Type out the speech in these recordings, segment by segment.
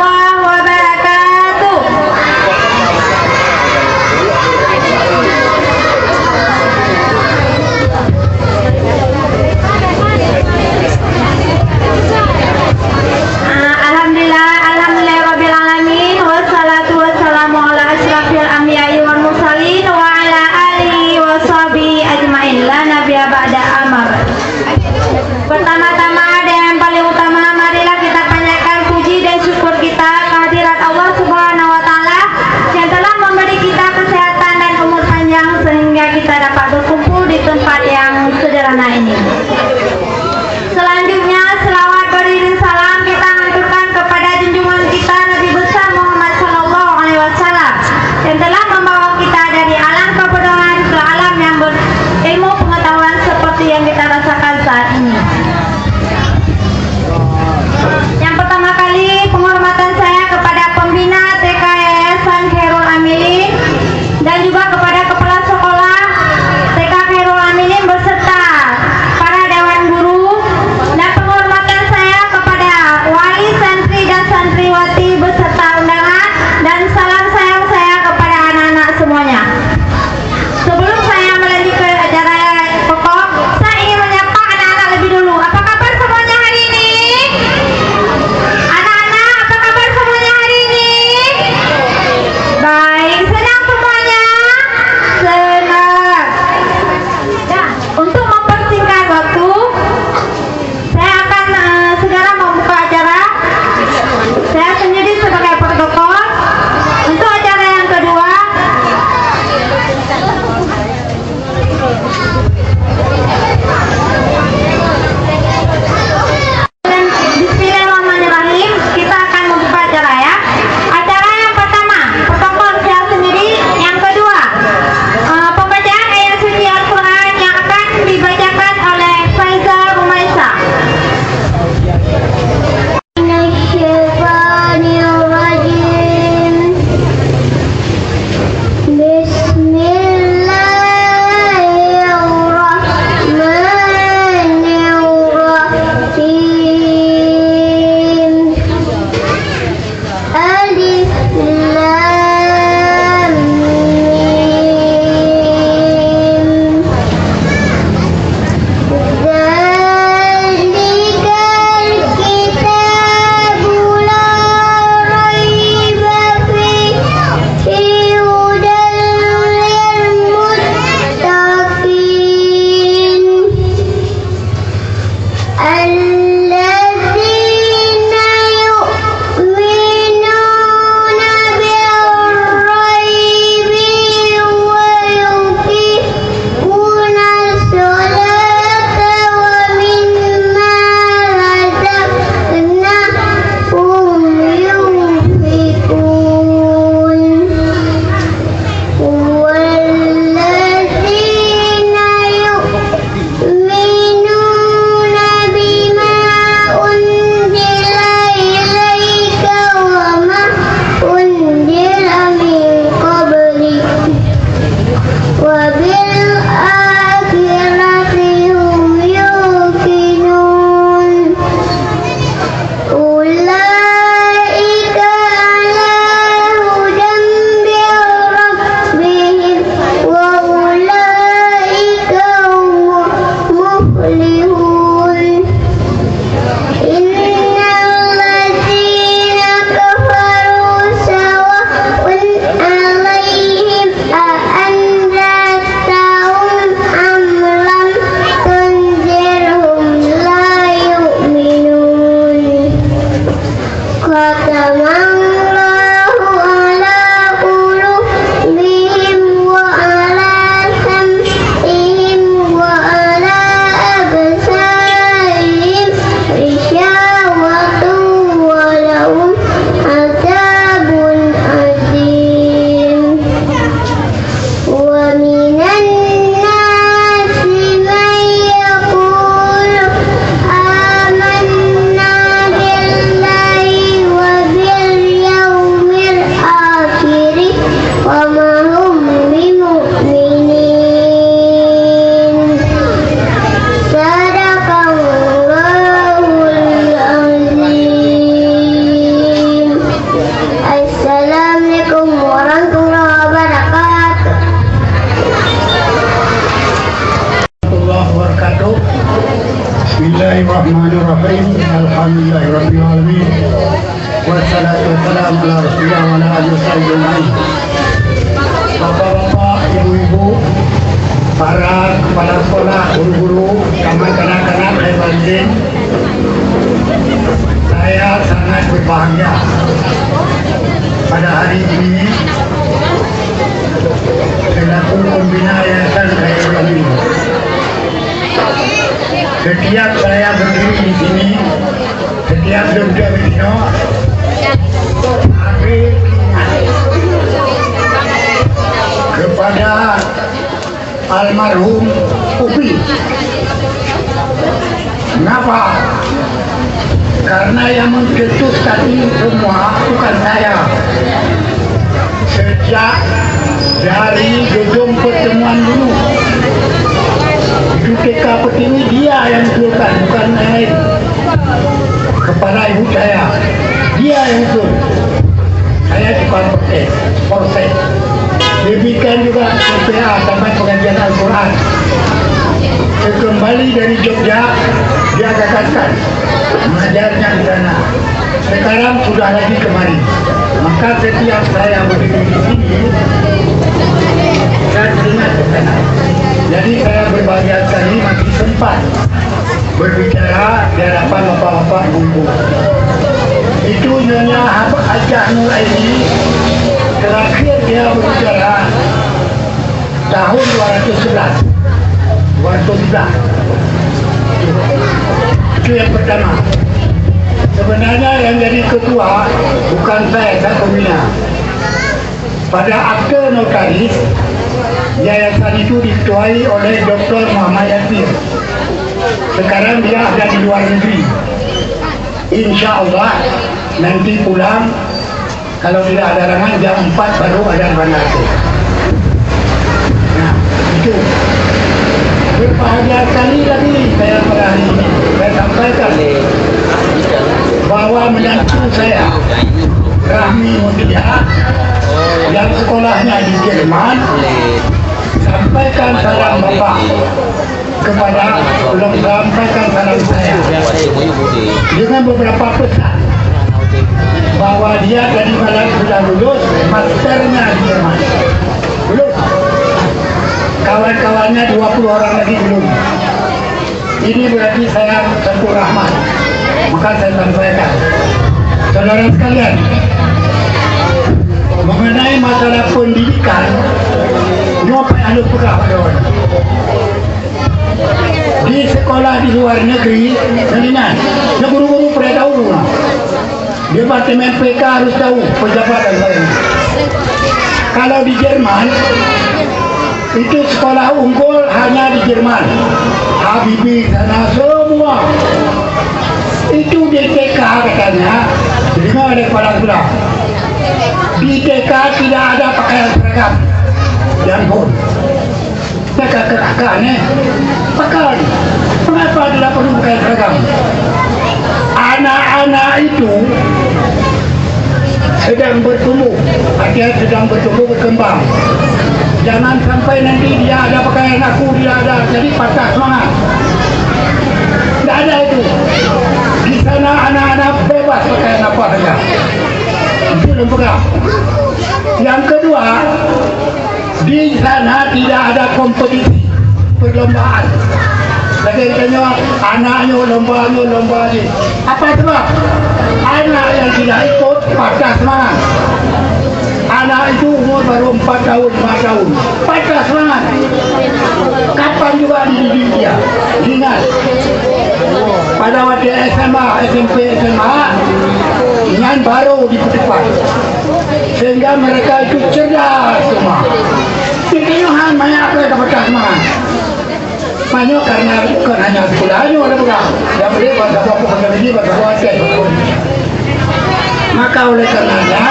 warahmatullahi wabarakatuh. Alhamdulillahirrabbilalamin. Wassalatu wassalamu ala asyrafil anbiya'i wal mursalin wa ala alihi wa sahbihi ajmain. La nabiyya ba'da amar. Pertama-tama dan yang paling utama, marilah kita panjatkan puji dan syukur kita kehadirat Allah Subhanahu wa taala yang telah memberi kita kesehatan dan umur panjang sehingga kita dapat berkumpul di tempat yang sederhana ini. Selanjutnya, selawat beriring salam kita haturkan kepada junjungan kita Nabi besar Muhammad sallallahu alaihi wasallam yang telah membawa kita dari alam kebodohan ke alam yang berilmu pengetahuan seperti yang kita rasakan saat ini. Yang pertama kali, penghormatan saya kepada pembina TK Yayasan Khairul Amilin dan juga kepada kepala sekolah TK Khairul Amilin beserta para dewan guru, dan penghormatan saya kepada wali santri dan santriwati beserta undangan, dan salam sayang saya kepada anak-anak semuanya. Sebelum saya melanjut ke acara pokok, saya ingin menyapa anak-anak lebih dulu. Apa kabar semuanya hari ini? Anak-anak, apa kabar semuanya hari ini? Baik, senang semuanya? Senang. Nah, untuk mempersingkat waktu, saya akan segera membuka acara. Saya sendiri sebagai protokol. Untuk acara yang kedua, dan bismillahirrahmanirrahim, kita akan membuka acara ya. Acara yang pertama, protokol saya sendiri. Yang kedua, pembacaan ayat suci Al-Quran yang akan dibacakan oleh Faiza Rumaisa. Bismillahirrahmanirrahim. Alhamdulillahirabbil alamin. Wassalatu wassalamu ala Rasulillah wa ala alihi wasallam. Bapak-bapak, ibu-ibu, para kepala sekolah, guru-guru, sama kanak-kanak Al-Bazin, saya sangat berbahagia pada hari ini selaku pembina Yayasan Khairul Amin. Setiap saya berdiri di sini, setiap Dr. Bino, hari kepada almarhum Upi. Kenapa? Karena yang mencetus tadi semua bukan saya. Sejak dari gedung pertemuan dulu, itu TK Pertiwi dia yang usulkan, bukan yang lain. Kepada ibu saya, dia yang usul. Saya cuma proses. Demikian juga PPA sampai pengajian Al-Quran. Kembali dari Jogja, dia katakan mengajarnya di sana. Sekarang sudah lagi kemari. Maka setiap saya berdiri di sini, saya teringat ke sana. Jadi saya berbahagia sekali masih sempat berbicara di hadapan bapak-bapak ibu. Itu Nyonya Hajah Nur Aini. Terakhir dia berbicara tahun 211. Itu yang pertama. Sebenarnya yang jadi ketua bukan saya pembina. Pada akte notaris, yayasan itu diketuai oleh Dr. Muhammad Yasir. Sekarang dia ada di luar negeri. Insya Allah nanti pulang, kalau tidak ada halangan jam 4 baru ada bandar. Nah, itu. Berbahagia sekali lagi saya pada hari ini. Saya sampaikan bahwa menantu saya, Rahmi Mutia, yang sekolahnya di Jerman, sampaikan salam Bapak kepada, belum sampaikan salam saya dengan beberapa pesan bahwa dia tadi malam sudah lulus masternya di Jerman. Lulus. Kawan-kawannya 20 orang lagi belum. Ini berarti saya satu rahmat. Maka saya sampaikan, saudara sekalian, mengenai masalah pendidikan, nyampe anu pegah pada orang. Di sekolah di luar negeri, selingan, guru-guru pada tahu. Departemen PK harus tahu pejabat dan lain-lain. Kalau di Jerman, itu sekolah unggul hanya di Jerman. Habibie sana semua. Itu di TK katanya, dengar oleh kepala sekolah. Di TK tidak ada pakaian seragam. Dan pun, mereka kerahkan, pakaian. Mengapa tidak perlu pakaian seragam? Anak-anak itu sedang bertumbuh, artinya sedang bertumbuh berkembang. Jangan sampai nanti dia ada pakaian aku, dia ada, jadi patah semangat. Tidak ada itu. Di sana anak-anak bebas pakaian apa saja. Itu lembaga. Yang kedua, di sana tidak ada kompetisi perlombaan. Lagi tanya anaknya lomba ni. Apa sebab? Anak yang tidak ikut patah semangat. Anak itu umur baru 4 tahun, 5 tahun. Patah semangat. Kapan juga dididik dia? Ingat. Pada waktu SMA, SMP, SMA, dengan baru dipercepat. Sehingga mereka itu cerdas semua. Pikiran banyak mereka patah semangat. Banyak karena bukan hanya sekolahnya orang bukan. Yang boleh bahasa apa lagi bahasa wajah. Maka oleh karenanya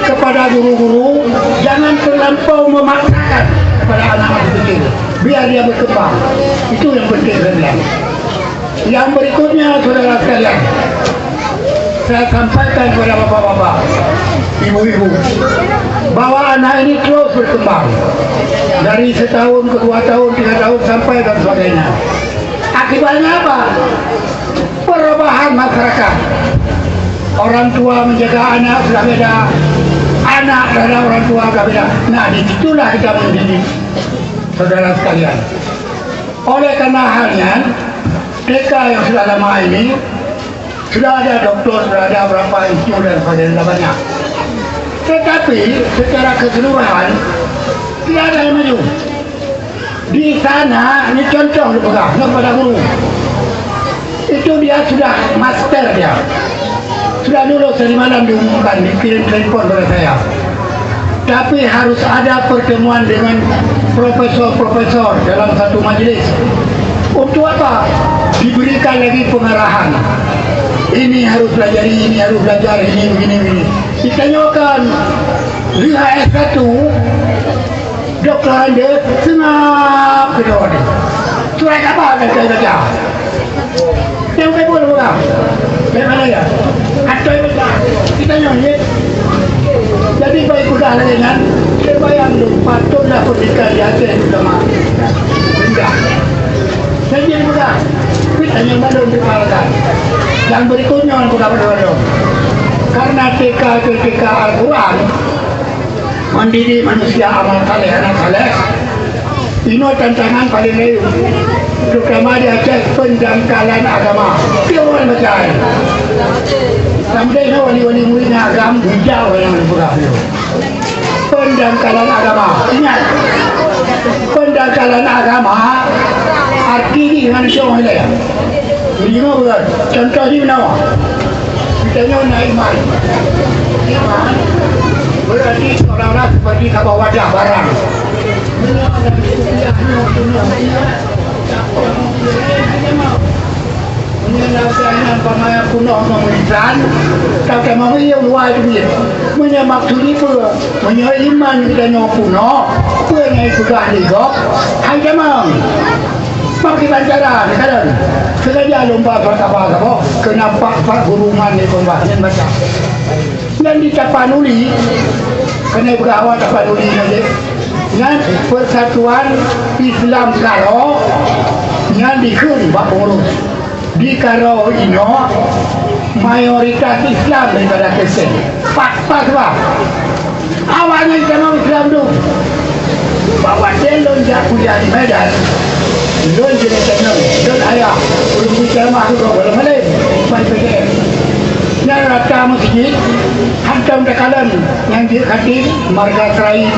kepada guru-guru jangan terlampau memaksakan kepada anak-anak kecil. Biar dia berkembang. Itu yang penting sebenarnya. Yang berikutnya saudara sekalian, saya sampaikan kepada bapak-bapak, ibu-ibu, bahwa anak ini terus berkembang dari setahun ke 2 tahun, 3 tahun sampai dan sebagainya. Akibatnya apa? perubahan masyarakat. Orang tua menjaga anak sudah beda, anak dan orang tua sudah beda. Nah, disitulah kita mendidik, saudara sekalian. Oleh karena halnya, TK yang sudah lama ini sudah ada doktor, sudah ada berapa institut dan sebagainya banyak. Tetapi secara keseluruhan tidak ada yang maju. Di sana, ini contoh pegang kepada guru. Itu dia sudah master dia. Sudah dulu tadi malam diumumkan, dikirim telepon pada saya. Tapi harus ada pertemuan dengan profesor-profesor dalam satu majelis. Untuk apa? Diberikan lagi pengarahan. Ini harus belajar ini, harus belajar ini, begini. Ditanyakan, lihat S1, dokter Anda, senap kedua ni. Surat apa ada saya baca? Yang saya boleh bukan? Dari mana ya? Atau yang baca? Kita nyanyi. Jadi baik sudah lagi kan? Saya bayang tu, patutlah pendidikan di Aceh utama. Rendah. Saya jadi bukan? Kita yang belum dikepalakan. Yang berikutnya yang bukan berdua-dua. Karena TK itu TK Al-Quran, mendidik manusia amal saleh, anak saleh. Ini tantangan paling lain. Terutama di Aceh, pendangkalan agama. Dia orang baca. Sampai wali-wali muridnya agama hijau yang berbuka. Pendangkalan agama. Ingat, pendangkalan agama arti ni dengan siapa dia? Lima bulan. Contoh ni mana? Kita nak iman. Iman berarti orang-orang seperti kapal wadah barang. Menyelamatkan pamaya kuno mengulisan, tak mau yang luar itu dia. Maksud itu, iman kita nyok kuno, punya pegang ligop, hanya mau. Pakai bancaran, kan? Sengaja lomba apa-apa, kenapa Pak Guruman ni pembahasan baca. Dan di Tapanuli, kena berawal Tapanuli saja. Dengan Persatuan Islam Karo, yang dikun Pak Pengurus. Di Karo ini, mayoritas Islam daripada Kristen. Pak sebab. Awalnya kita mau Islam dulu. Bawa dia lonjak kuliah di Medan. Don jenis channel, don ayah, urusan ceramah tu boleh malay, baik baik. Yang rata masjid, hantam dekalan, yang dikati marga Serai,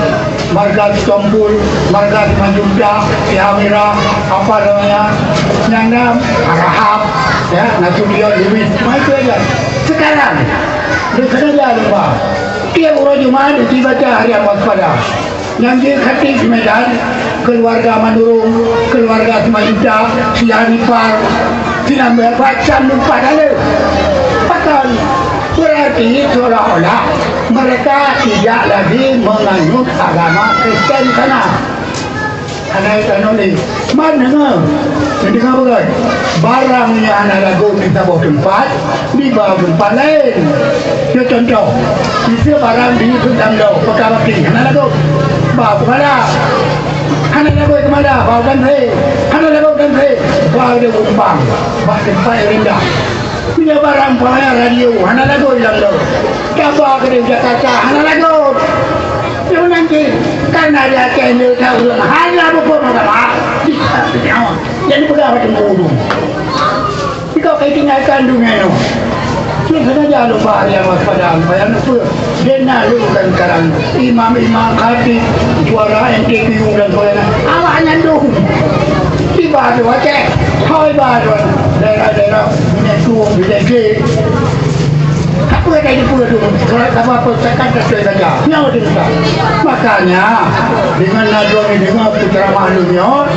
marga Tompul, marga Manjunda, Tihamira, apa namanya, yang nam Arahap, ya, Nasution, Limit, baik baik. Sekarang, sekarang dia lupa. Tiap orang Jumaat dibaca hari waspada. Yang dikati di Medan, keluarga Manurung, keluarga Semayuda, Sianipar, Sinambel, baca lupa dulu. Pasal berarti seolah-olah mereka tidak lagi menganut agama Kristen sana. Anak itu ni, mana dengar? Dengar bukan? Barangnya anak lagu kita bawa tempat, di bawah tempat lain. Dia contoh, bisa barang di Sundam Dau, Pekawati, anak lagu. Bawa kemana? Anak lagu kemana? Bawa Gantre. Anak lagu Gantre. Bawa dia Bumbang. Bawa tempat yang rendah. Punya barang pahaya radio. Anak lagu hilang tu. Dia bawa ke Jakarta. Anak lagu. Dia nanti. Karena dia kena tahu. Hanya buku apa? Jadi pegawai temu. Jika kau tinggalkan dunia itu. Dia sengaja lupa yang waspada. Bayang apa? Dia nak lupakan sekarang. Imam-imam khatib, juara NTPU dan sebagainya. Awaknya dong. Di Badu Aceh, Hai Badu, daerah-daerah Minyak Bilegi. Apa yang dia pula tu? Kalau apa-apa cakap tak boleh saja. Yang dia makanya dengan Najwa ini dengan penceramah dunia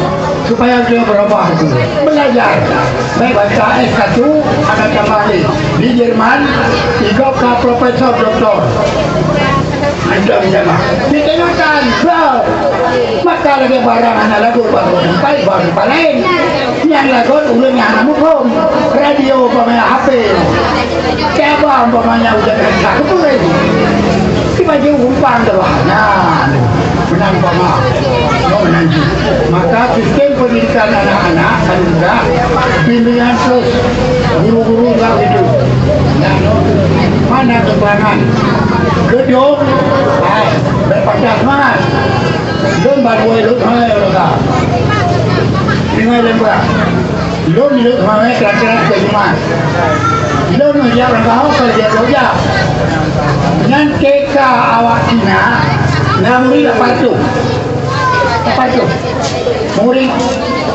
supaya dia berubah itu. Belajar. Baik baca S1 ada kembali di Jerman 3 profesor doktor. Ada menjama. Ini kenyataan. Maka lagi barang anak lagu baru sampai baru lain. Yang lagu ulangnya anak hukum. Radio pemain HP. Siapa umpamanya udah kerja kepulis. Kita jauh umpang terus. Nah, menang pama. menanju. Maka sistem pendidikan anak-anak kan juga bimbingan terus guru-guru juga gitu. Nah, mana kekurangan gedung berpatah semangat belum baru elok mana elok dengan lembah belum elok mana kira-kira kejuman belum menjawab kau kerja kerja dengan TK awak Cina namuri apa tu murid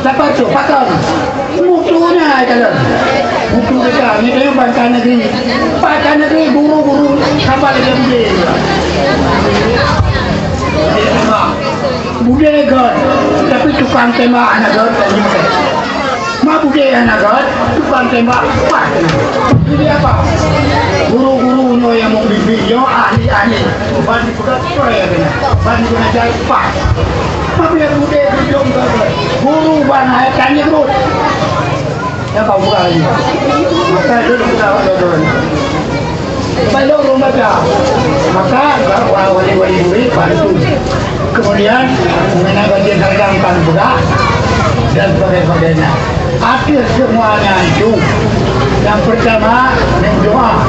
apa tu pakar mutunya kalau mutu kita ni dia Pakar negeri guru-guru kapal dia budaya god tapi tukang tembak anak god tadi mak budaya anak god tukang tembak pak jadi apa guru-guru no yang mau bimbing ahli-ahli bagi budak proyek kena bagi guna jadi pak tapi yang budaya gedung guru bana tanya terus ya kau buka lagi maka itu kita doa belum membaca maka wali-wali murid bantu kemudian mengenai bagian seragam kan budak dan sebagainya akhir semuanya itu yang pertama mendoa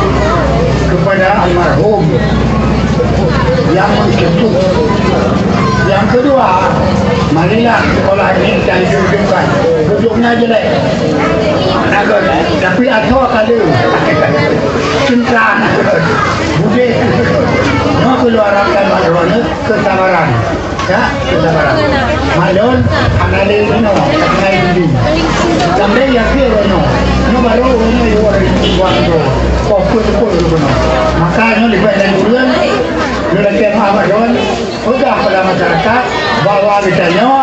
kepada almarhum yang mencetuk yang kedua marilah sekolah ini kita hidupkan gedungnya jelek tapi atau kali cinta budaya mau keluarkan maklum kesabaran ya kesabaran malon anali no kanai di sampai yang dia no baru no waktu fokus maka no lebih dari bulan lelaki Muhammadon sudah pada masyarakat bahwa ditanya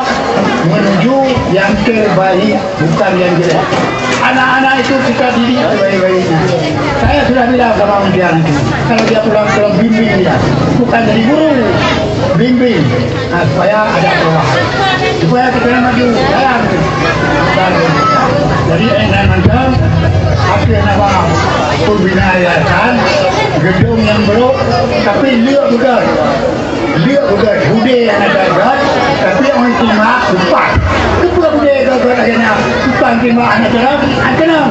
menuju yang terbaik bukan yang jelek. Anak-anak itu kita didik sebaik-baiknya. Saya sudah bilang sama dia nanti kalau dia pulang bimbing dia bukan dari guru bimbing supaya ada perubahan supaya kita maju jalan jadi nanti akhirnya nama pembina yayasan gedung yang belum tapi lihat juga budaya yang ada tapi orang terima lupa ketua budaya gagal akhirnya bukan terima anak dalam akhirnya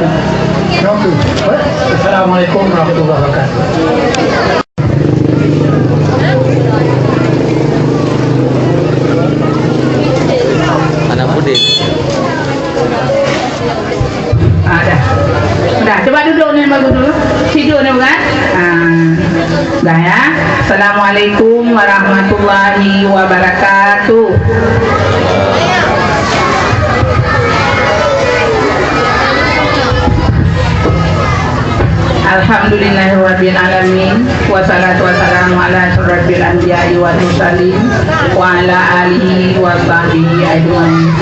Assalamualaikum warahmatullahi wabarakatuh. Anak muda. Dah. Dah, coba duduk ni bagus dulu. Tidur ni bukan? Dah ya. Assalamualaikum warahmatullahi wabarakatuh. Alhamdulillahirabbil alamin wassalatu wassalamu ala asyrofil anbiya'i wal mursalin wa ala alihi wa sahbihi ajmain.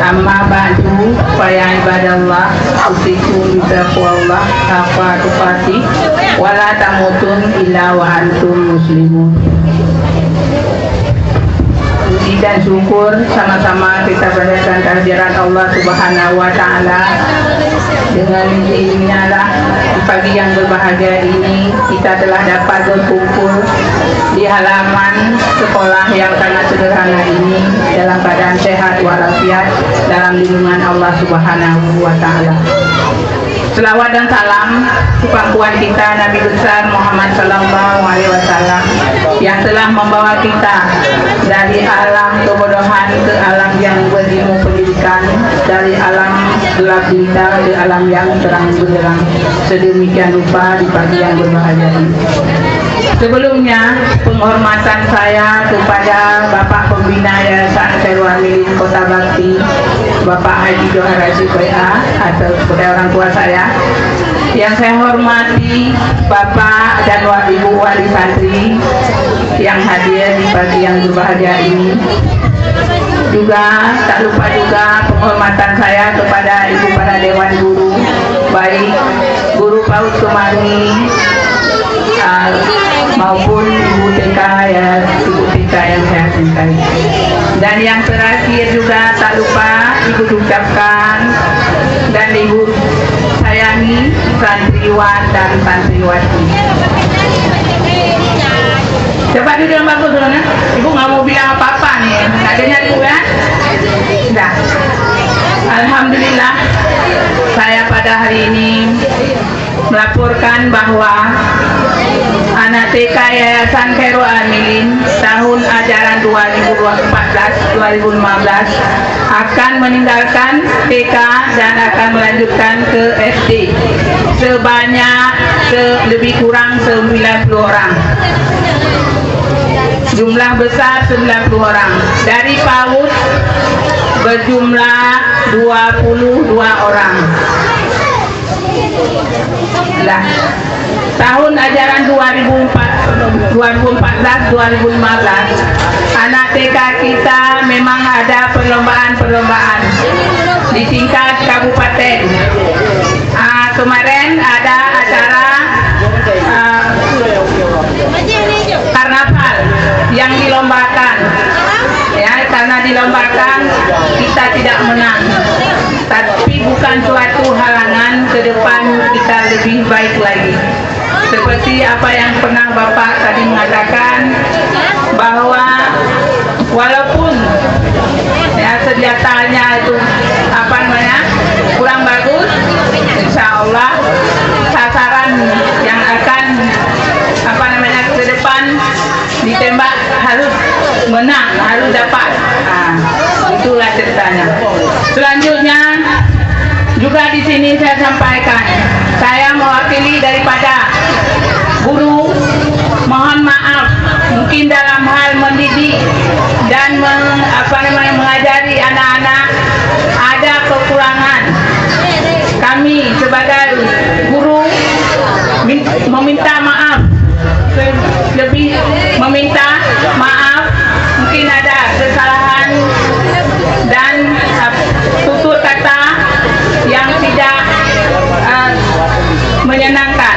Amma ba'du fa ya ibadallah usikum bi taqwallah haqqa tuqatih wa la tamutun illa wa antum muslimun. Puji dan syukur sama-sama kita panjatkan kehadiran Allah Subhanahu wa taala. Dengan izin-Nya lah di pagi yang berbahagia ini kita telah dapat berkumpul di halaman sekolah yang sangat sederhana ini dalam keadaan sehat walafiat dalam lindungan Allah Subhanahu wa taala. Selawat dan salam sepangkuan kita Nabi besar Muhammad sallallahu alaihi wasallam yang telah membawa kita dari alam kebodohan ke alam yang berilmu pendidikan, dari alam gelap gulita ke alam yang terang benderang sedemikian rupa di pagi yang berbahagia ini. Sebelumnya, penghormatan saya kepada Bapak Pembina Yayasan Khairul Amilin Kota Bakti, Bapak Haji Johar SPA, atau kepada orang tua saya. Yang saya hormati Bapak dan Ibu Wali Santri yang hadir di pagi yang berbahagia ini. Juga tak lupa juga penghormatan saya kepada Ibu para Dewan Guru, baik Guru PAUD Sumarni maupun Ibu TK ya, Ibu TK yang saya cintai. Dan yang terakhir juga tak lupa Ibu ucapkan dan Ibu sayangi santriwan dan santriwati. Coba duduk yang bagus dulu ya. Ibu nggak mau bilang apa-apa nih, adanya sampaikan bahwa anak TK Yayasan Khairul Amilin tahun ajaran 2014-2015 akan meninggalkan TK dan akan melanjutkan ke SD sebanyak lebih kurang 90 orang. Jumlah besar 90 orang. Dari PAUD berjumlah 22 orang. Lah, tahun ajaran 2014-2015 anak TK kita memang ada perlombaan di tingkat kabupaten. Kemarin ada acara karnaval yang dilombakan, ya, karena dilombakan kita tidak menang, tapi bukan suatu halangan ke depan kita lebih baik lagi. Seperti apa yang pernah Bapak tadi mengatakan, bahwa walaupun ya senjatanya itu kurang bagus, insya Allah sasaran yang akan ke depan ditembak harus menang, harus dapat. Itulah ceritanya. Selanjutnya juga di sini saya sampaikan, saya mewakili daripada guru, mohon maaf mungkin dalam hal mendidik dan mengajari anak-anak ada kekurangan. Kami sebagai guru meminta maaf, lebih meminta maaf, mungkin ada kesalahan dan tutur kata yang tidak menyenangkan.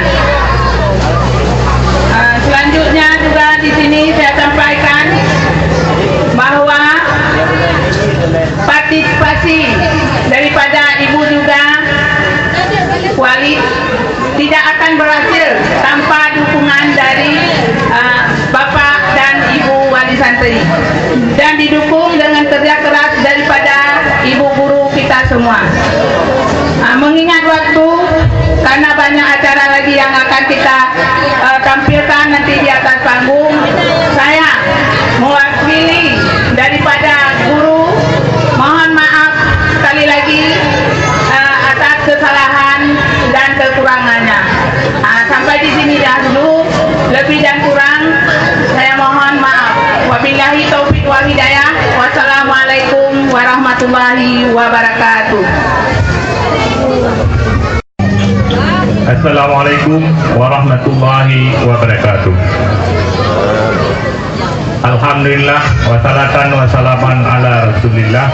Selanjutnya juga di sini saya sampaikan bahwa partisipasi daripada ibu juga wali tidak akan berhasil tanpa dukungan dari Bapak dan Ibu wali santri, dan didukung dengan kerja keras daripada ibu guru kita semua. Mengingat waktu, karena banyak acara lagi yang akan kita tampilkan nanti di atas panggung, saya mewakili daripada guru mohon maaf sekali lagi atas kesalahan dan kekurangannya. Sampai di sini dahulu, lebih dan kurang saya mohon maaf. Wabillahi taufiq wal hidayah. Wassalamualaikum warahmatullahi wabarakatuh. Assalamualaikum warahmatullahi wabarakatuh. Alhamdulillah, wassalatan wassalaman ala rasulillah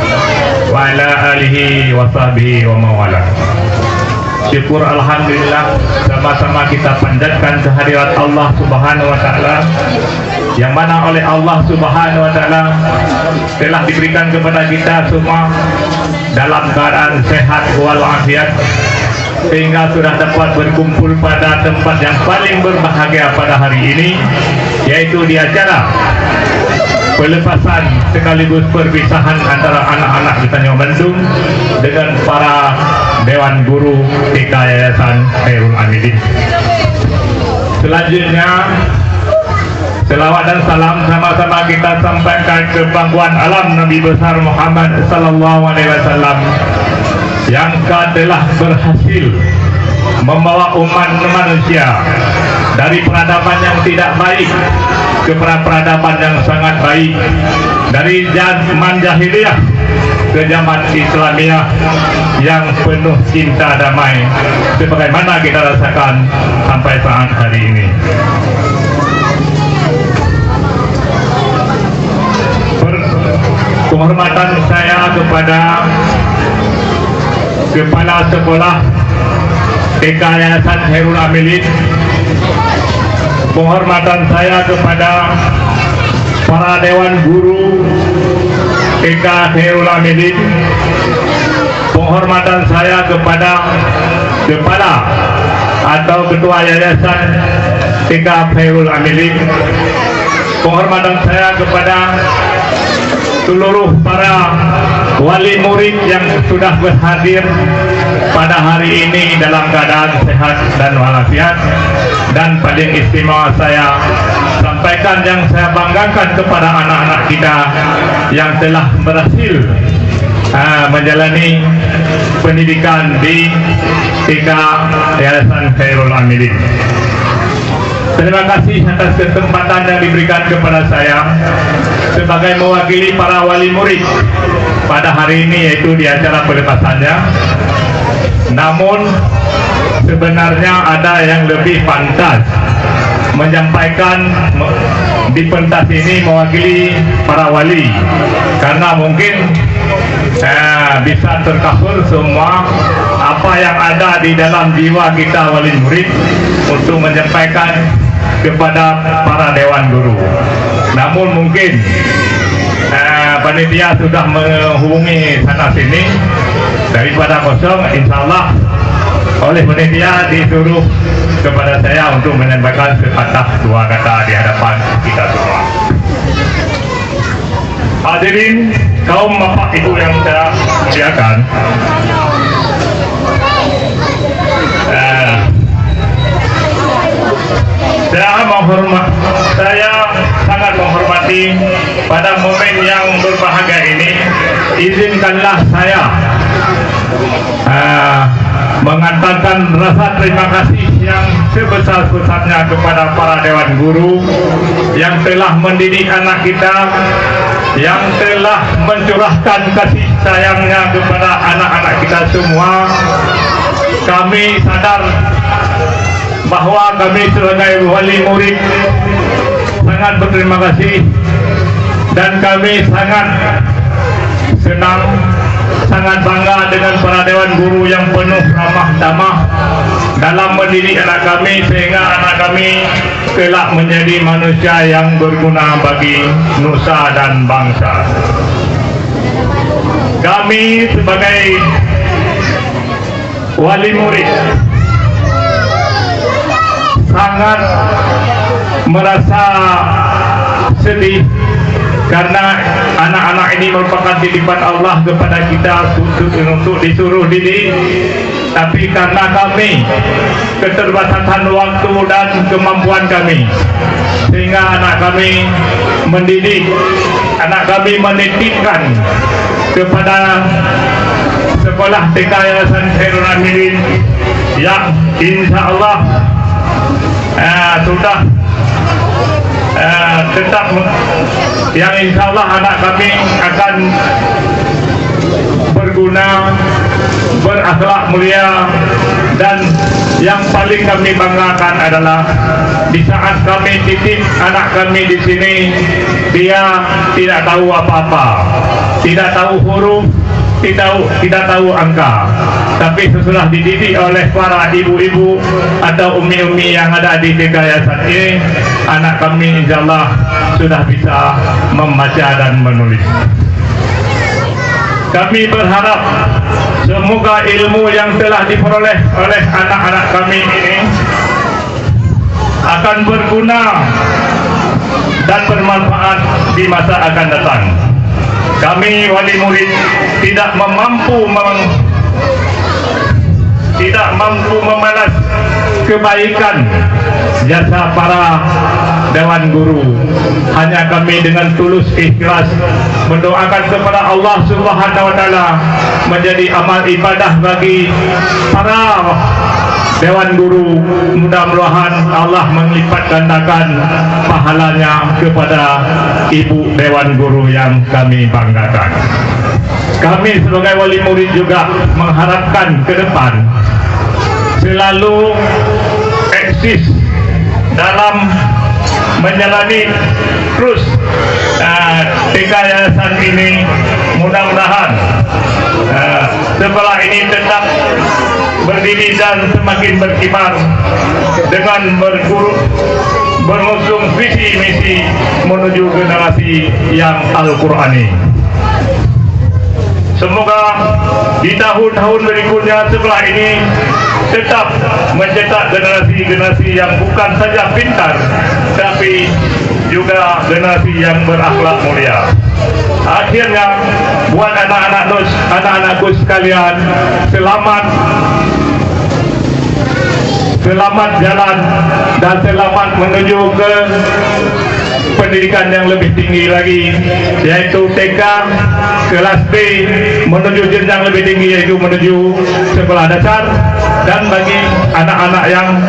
wa ala alihi wa sahbihi wa mawala. Syukur alhamdulillah, sama-sama kita panjatkan kehadirat Allah Subhanahu wa taala, yang mana oleh Allah Subhanahu wa taala telah diberikan kepada kita semua dalam keadaan sehat walafiat, sehingga sudah dapat berkumpul pada tempat yang paling berbahagia pada hari ini, yaitu di acara pelepasan sekaligus perpisahan antara anak-anak di Tanjung Bandung dengan para Dewan Guru TK Yayasan Khairul Amilin. Selanjutnya, selawat dan salam sama-sama kita sampaikan ke pangkuan alam Nabi besar Muhammad sallallahu alaihi wasallam, yang telah berhasil membawa umat manusia dari peradaban yang tidak baik ke peradaban yang sangat baik, dari zaman jahiliyah ke zaman Islamiyah yang penuh cinta damai, sebagaimana kita rasakan sampai saat hari ini. Penghormatan saya kepada Kepala Sekolah TK Yayasan Khairul Amilin, penghormatan saya kepada para Dewan Guru TK Khairul Amilin, penghormatan saya kepada Kepala atau Ketua Yayasan TK Khairul Amilin, penghormatan saya kepada seluruh para wali murid yang sudah berhadir pada hari ini dalam keadaan sehat dan walafiat. Dan paling istimewa saya sampaikan yang saya banggakan kepada anak-anak kita yang telah berhasil menjalani pendidikan di TK Yayasan Khairul Amilin. Terima kasih atas kesempatan yang diberikan kepada saya sebagai mewakili para wali murid pada hari ini, yaitu di acara pelepasannya. Namun sebenarnya ada yang lebih pantas menyampaikan di pentas ini mewakili para wali, karena mungkin bisa tercover semua apa yang ada di dalam jiwa kita wali murid untuk menyampaikan kepada para dewan guru. Namun mungkin panitia sudah menghubungi sana sini, daripada kosong, insya Allah oleh panitia disuruh kepada saya untuk menyampaikan sepatah dua kata di hadapan kita semua. Hadirin kaum bapak ibu yang saya muliakan, saya sangat menghormati pada momen yang berbahagia ini. Izinkanlah saya mengantarkan rasa terima kasih yang sebesar-besarnya kepada para dewan guru yang telah mendidik anak kita, yang telah mencurahkan kasih sayangnya kepada anak-anak kita semua. Kami sadar bahwa kami sebagai wali murid sangat berterima kasih, dan kami sangat senang, sangat bangga dengan para dewan guru yang penuh ramah tamah dalam mendidik anak kami, sehingga anak kami kelak menjadi manusia yang berguna bagi nusa dan bangsa. Kami sebagai wali murid sangat merasa sedih karena anak-anak ini merupakan titipan Allah kepada kita untuk disuruh didik, tapi karena kami keterbatasan waktu dan kemampuan kami, sehingga anak kami mendidik, anak kami menitipkan kepada sekolah TK Yayasan Khairul Amilin yang insya Allah sudah tetap, yang insya Allah anak kami akan berguna, berakhlak mulia, dan yang paling kami banggakan adalah di saat kami titip anak kami di sini, dia tidak tahu apa-apa, tidak tahu huruf, tidak tahu angka, tapi setelah dididik oleh para ibu-ibu atau umi-umi yang ada di TK Yayasan ini, anak kami insyaallah sudah bisa membaca dan menulis. Kami berharap semoga ilmu yang telah diperoleh oleh anak-anak kami ini akan berguna dan bermanfaat di masa akan datang. Kami wali murid tidak mampu membalas kebaikan jasa para dewan guru. Hanya kami dengan tulus ikhlas mendoakan kepada Allah Subhanahu wa taala menjadi amal ibadah bagi para dewan guru. Mudah-mudahan Allah melipat gandakan pahalanya kepada ibu dewan guru yang kami banggakan. Kami sebagai wali murid juga mengharapkan ke depan selalu eksis dalam menjalani terus TK Yayasan ini. Mudah-mudahan sekolah ini tetap berdiri dan semakin berkibar dengan mengusung visi misi menuju generasi yang Al-Qurani. Semoga di tahun-tahun berikutnya setelah ini tetap mencetak generasi-generasi yang bukan saja pintar, tapi juga generasi yang berakhlak mulia. Akhirnya buat anak-anakku sekalian, selamat jalan dan selamat menuju ke pendidikan yang lebih tinggi lagi, yaitu TK kelas B menuju jenjang lebih tinggi, yaitu menuju sekolah dasar, dan bagi anak-anak yang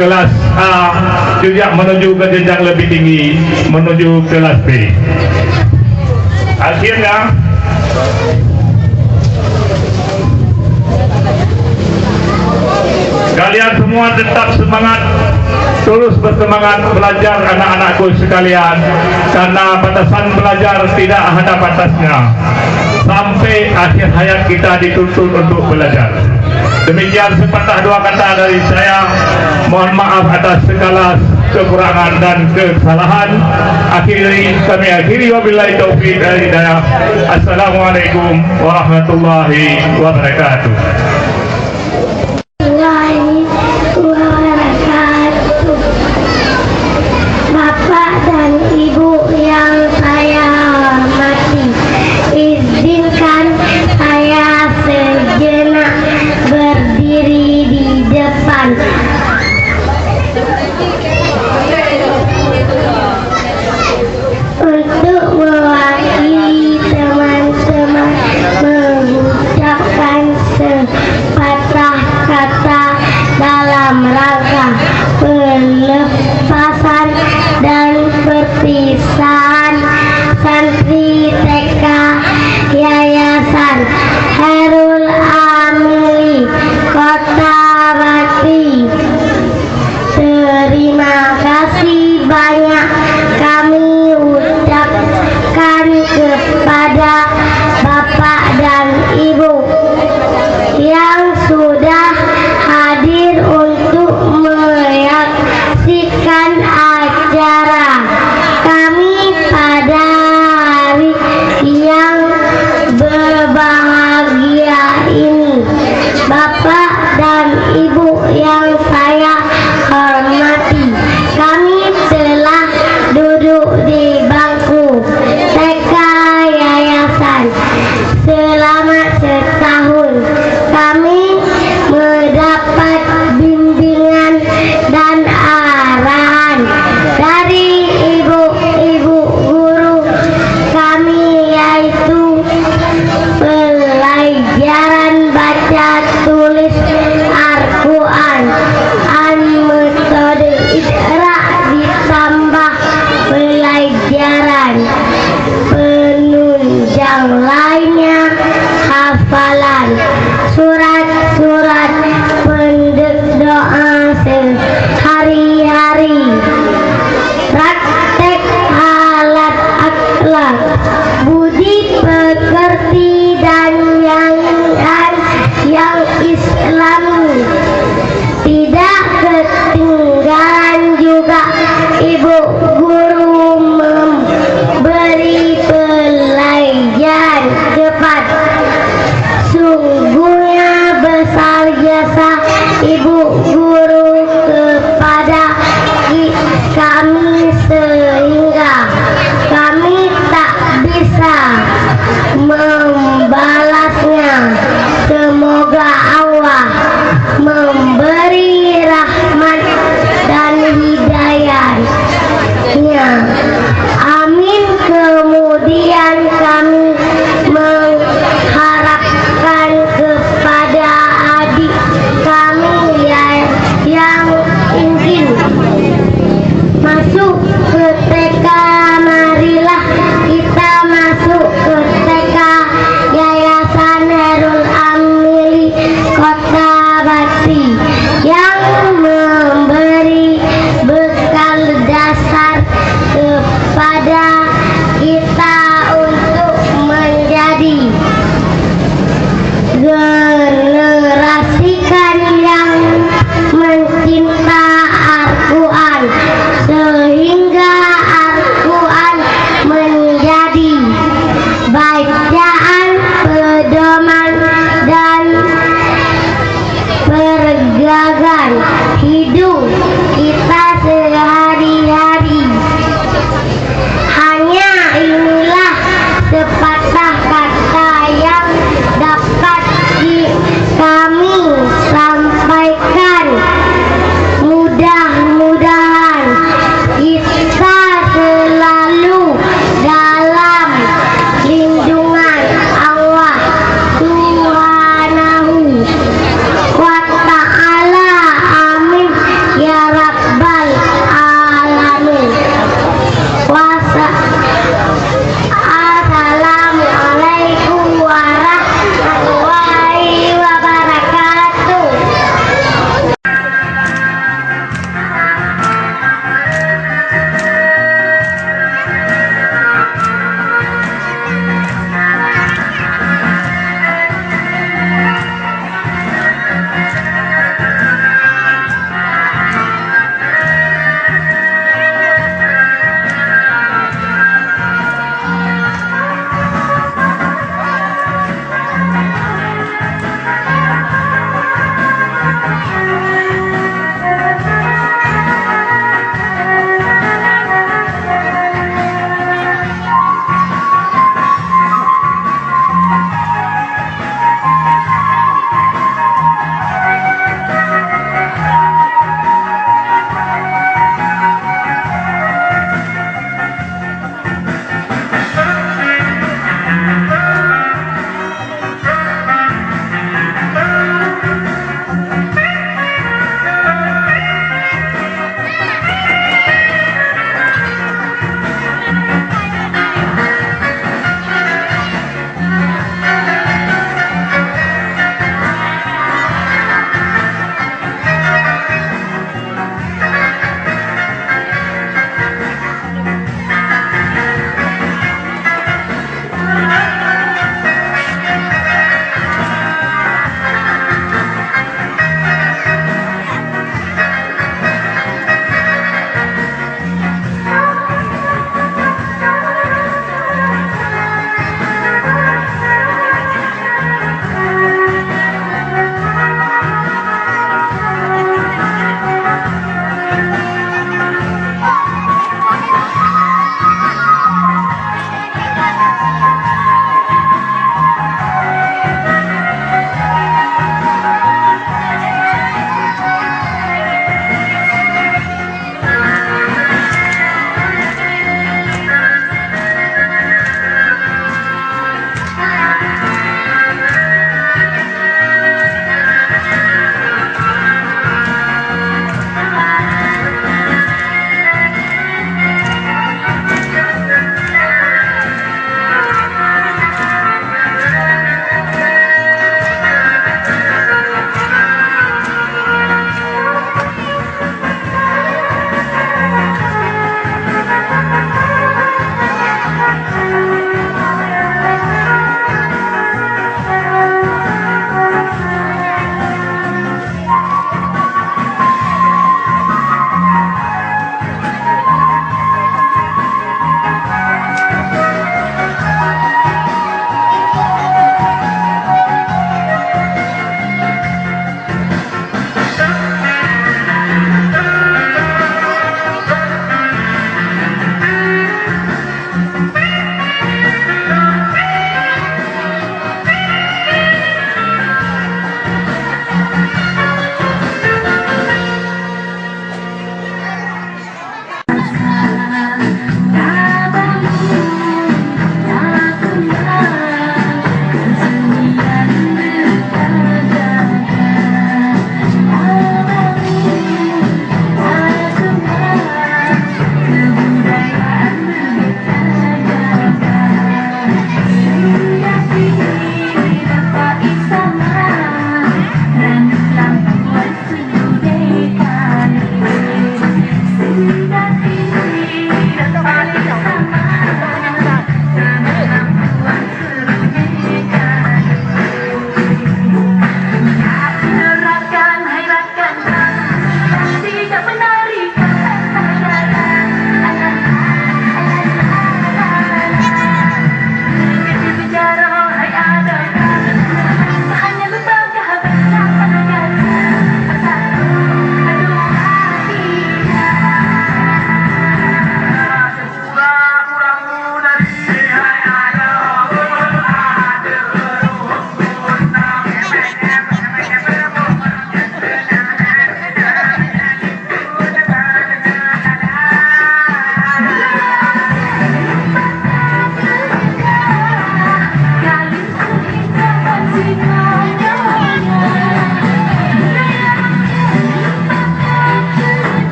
kelas A juga menuju ke jenjang lebih tinggi menuju kelas B. Akhirnya kalian semua tetap semangat, terus bersemangat belajar anak-anakku sekalian, karena batasan belajar tidak ada batasnya. Sampai akhir hayat kita dituntut untuk belajar. Demikian sepatah dua kata dari saya. Mohon maaf atas segala kekurangan dan kesalahan. Kami akhiri wabillahi taufiq wal hidayah. Assalamualaikum warahmatullahi wabarakatuh. Bapak dan Ibu yang saya hormati, izinkan saya sejenak berdiri di depan untuk mewakili teman-teman mengucapkan sepatah kata dalam rangka pelepasan dan perpisahan santri TK Yayasan Khairul Amili Kota Bati. Terima kasih banyak kami ucapkan kepada Bapak dan Ibu yang sudah hadir untuk menyaksikan acara kami pada hari yang berbahagia ini. Bapak dan Ibu yang saya hormati, kami telah duduk di bangku TK Yayasan selama setahun. Kami mendapat bimbingan dan arahan dari ibu-ibu guru kami, yaitu pelajaran baca tulis Al-Quran, metode Iqra ditambah pelajaran penunjang lainnya, hafalan surat-surat pendek doa sehari-hari, praktek alat akhlak, budi pekerti dan yang Islami. Tidak ketinggalan juga ibu guru memberi pelajaran cepat. Sungguhnya besar jasa ibu guru kepada kami sehingga kami tak bisa membalasnya. Semoga Allah memberi rahmat dan hidayahnya. Amin. Kemudian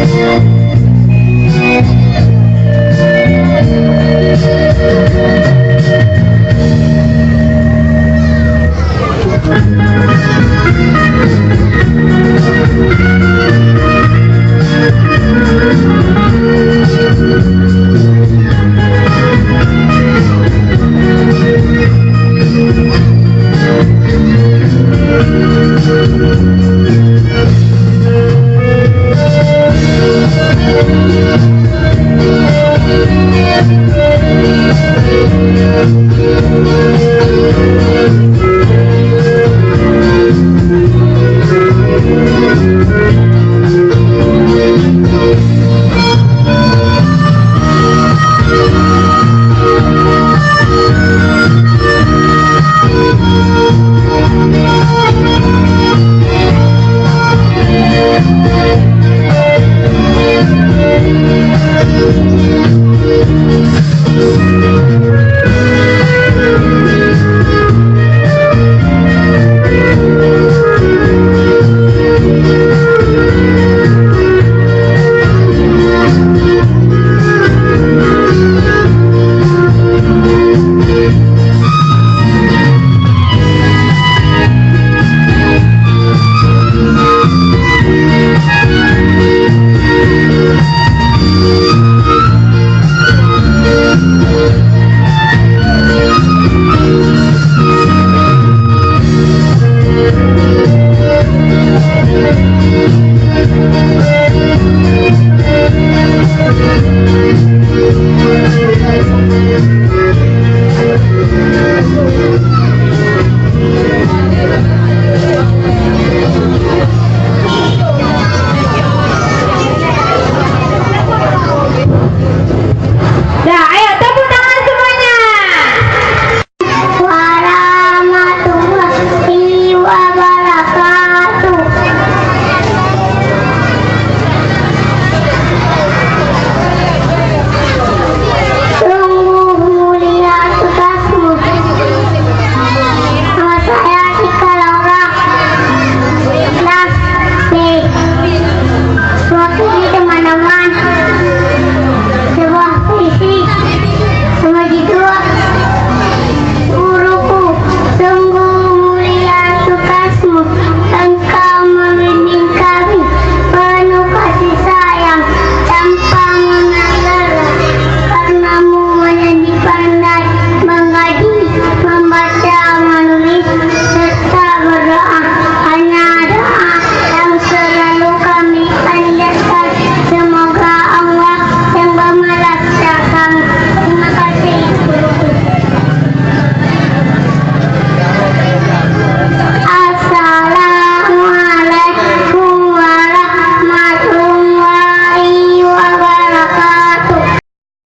Thank you.